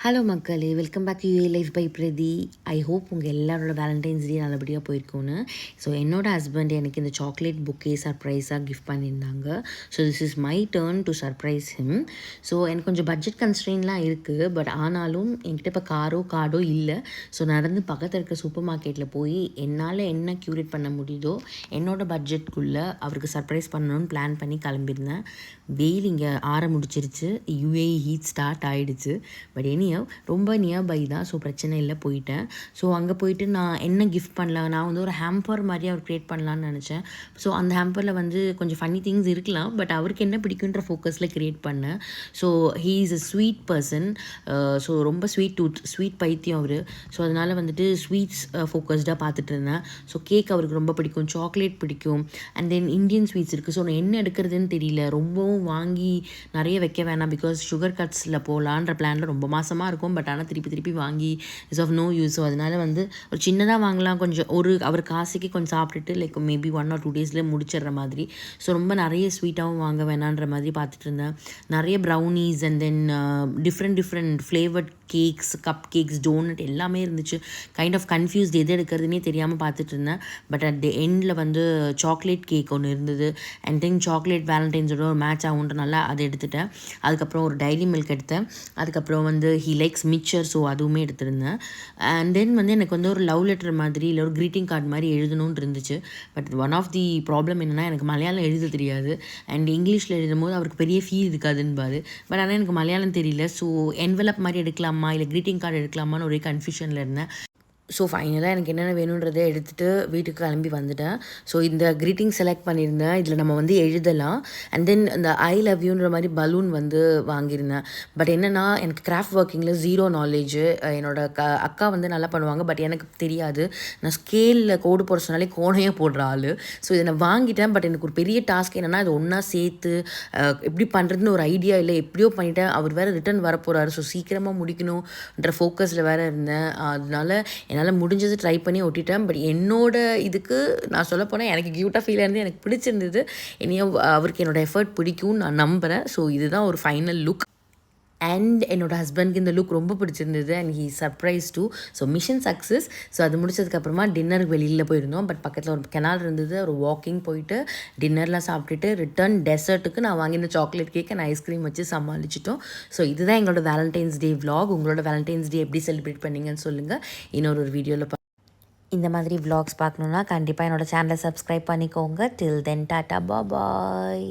Hello மக்களே, welcome back to UA life by Prathi. I hope உங்கள் எல்லாரோட வேலண்டைன்ஸ் டே நல்லபடியாக போயிருக்கோன்னு. ஸோ என்னோடய ஹஸ்பண்ட் எனக்கு இந்த சாக்லேட் புக்கே சர்ப்ரைஸாக கிஃப்ட் பண்ணியிருந்தாங்க. So this is my turn to surprise him. So எனக்கு கொஞ்சம் பட்ஜெட் கன்ஸ்ட்ரெயின்லாம் இருக்குது. பட் ஆனாலும் என்கிட்ட இப்போ கார்டோ இல்லை. ஸோ நடந்து பக்கத்தில் இருக்க சூப்பர் மார்க்கெட்டில் போய் என்னால் என்ன க்யூரேட் பண்ண முடியுதோ என்னோடய பட்ஜெட்குள்ளே அவருக்கு சர்ப்ரைஸ் பண்ணணும்னு பிளான் பண்ணி கிளம்பியிருந்தேன். வெயில் இங்கே முடிச்சிருச்சு. யூஏஇ ஹீட் ஸ்டார்ட் ஆகிடுச்சு. பட் ரொம்ப நியர்பை தான். ஸோ பிரச்சனை இல்லை, போயிட்டேன். ஸோ அங்கே போயிட்டு நான் என்ன கிஃப்ட் பண்ணலாம், நான் வந்து ஒரு ஹேம்பர் மாதிரி அவர் க்ரியேட் பண்ணலான்னு நினச்சேன். ஸோ அந்த ஹேம்பரில் வந்து கொஞ்சம் ஃபன்னி திங்ஸ் இருக்கலாம். பட் அவருக்கு என்ன பிடிக்குன்ற ஃபோக்கஸில் க்ரியேட் பண்ணேன். So he is a sweet person. So ரொம்ப ஸ்வீட் பைத்தியம் அவர். ஸோ அதனால் வந்துட்டு ஸ்வீட்ஸ் ஃபோக்கஸ்டாக பார்த்துட்டு இருந்தேன். ஸோ கேக் அவருக்கு ரொம்ப பிடிக்கும், சாக்லேட் பிடிக்கும், அண்ட் தென் இந்தியன் ஸ்வீட்ஸ் இருக்குது. ஸோ நான் என்ன எடுக்கிறதுன்னு தெரியல. ரொம்பவும் வாங்கி நிறைய வைக்க வேணாம், பிகாஸ் சுகர் கட்ஸில் போகலான்ற பிளானில் ரொம்ப மாதமாக இருக்கும். பட் ஆனால் திருப்பி வாங்கி is of no use. So அதனால் வந்து ஒரு சின்னதாக வாங்கலாம், கொஞ்சம் அவர் காசுக்கு கொஞ்சம் சாப்பிட்டுட்டு லைக் மேபி 1 or 2 டேஸில் முடிச்சிடுற மாதிரி. ஸோ ரொம்ப நிறைய ஸ்வீட்டாகவும் வாங்க வேணான்ற மாதிரி பார்த்துட்டு இருந்தேன். நிறைய brownies and then different flavoured cakes, cupcakes, donut எல்லாமே இருந்துச்சு. கைண்ட் ஆஃப் கன்ஃபியூஸ்ட் எது எடுக்கிறதுனே தெரியாமல் பார்த்துட்டு இருந்தேன். பட் அட் தி எண்டில் வந்து சாக்லேட் கேக் ஒன்று இருந்தது. அண்ட் தென் சாக்லேட் வேலண்டைன்ஸோட ஒரு மேட்ச் ஆகுன்றனால அதை எடுத்துட்டேன். அதுக்கப்புறம் ஒரு டைரி மில்க் எடுத்தேன். அதுக்கப்புறம் வந்து ஹி லைக்ஸ் மிக்சர், ஸோ அதுவுமே எடுத்திருந்தேன். அண்ட் தென் வந்து எனக்கு வந்து ஒரு லவ் லெட்டர் மாதிரி இல்லை ஒரு க்ரீட்டிங் கார்டு மாதிரி எழுதணும்னு இருந்துச்சு. But one of the problem என்னென்னா எனக்கு மலையாளம் எழுத தெரியாது. அண்ட் இங்கிலீஷில் எழுதும்போது அவருக்கு பெரிய ஃபீல் இருக்காதுன்பாரு. பட் ஆனால் எனக்கு மலையாளம் தெரியல. ஸோ என்வெலப் மாதிரி எடுக்கலாமா இல்லை க்ரீட்டிங் கார்டு எடுக்கலாமான்னு ஒரே கன்ஃபியூஷனில் இருந்தேன். ஸோ ஃபைனலாக எனக்கு என்னென்ன வேணுன்றதை எடுத்துகிட்டு வீட்டுக்கு கிளம்பி வந்துட்டேன். ஸோ இந்த க்ரீட்டிங் செலக்ட் பண்ணியிருந்தேன். இதில் நம்ம வந்து எழுதலாம். அண்ட் தென் இந்த ஐ லவ் யூன்ற மாதிரி பலூன் வந்து வாங்கியிருந்தேன். பட் என்னென்னா எனக்கு கிராஃப்ட் ஒர்க்கிங்கில் ஜீரோ நாலேஜு. என்னோடய அக்கா வந்து நல்லா பண்ணுவாங்க. பட் எனக்கு தெரியாது. நான் ஸ்கேலில் கோடு போட சொன்னாலே கோணையாக போடுற ஆள். ஸோ இதை நான் வாங்கிட்டேன். பட் எனக்கு ஒரு பெரிய டாஸ்க் என்னென்னா இது ஒன்றா சேர்த்து எப்படி பண்ணுறதுன்னு ஒரு ஐடியா இல்லை. எப்படியோ பண்ணிட்டேன். அவர் வேறு ரிட்டன் வரப்போகிறாரு. ஸோ சீக்கிரமாக முடிக்கணுன்ற ஃபோக்கஸில் வேறு இருந்தேன். அதனால என்னால் முடிஞ்சது ட்ரை பண்ணி ஒட்டிட்டேன். பட் என்னோட இதுக்கு நான் சொல்ல போனால் எனக்கு க்யூட்டாக ஃபீல் ஆயிருந்து, எனக்கு பிடிச்சிருந்தது. என்னையும் அவருக்கு என்னோடய எஃபர்ட் பிடிக்கும்னு நான் நம்புகிறேன். ஸோ இதுதான் ஒரு ஃபைனல் லுக். அண்ட் என்னோடய ஹஸ்பண்ட்க்கு இந்த லுக் ரொம்ப பிடிச்சிருந்தது. And he surprise too. So mission success. So அது முடிச்சதுக்கப்புறமா டின்னருக்கு வெளியில் போயிருந்தோம். பட் பக்கத்தில் ஒரு கெனால் இருந்தது. ஒரு வாக்கிங் போயிட்டு டின்னர்லாம் சாப்பிட்டுட்டு ரிட்டர்ன் டெசர்ட்டுக்கு நான் வாங்கின சாக்லேட் கேக் அண்ட் ஐஸ்கிரீம் வச்சு சமாளிச்சிட்டோம். ஸோ இதுதான் எங்களோட வேலண்டைன்ஸ் டே விலாக். உங்களோட வேலண்டைன்ஸ் டே எப்படி செலிப்ரேட் பண்ணீங்கன்னு சொல்லுங்கள். இன்னொரு வீடியோவில் இந்த மாதிரி விலாக்ஸ் பார்க்கணுன்னா கண்டிப்பாக என்னோடய சேனலை சப்ஸ்கிரைப் பண்ணிக்கோங்க. டில் தென் டாட்டா பாய்.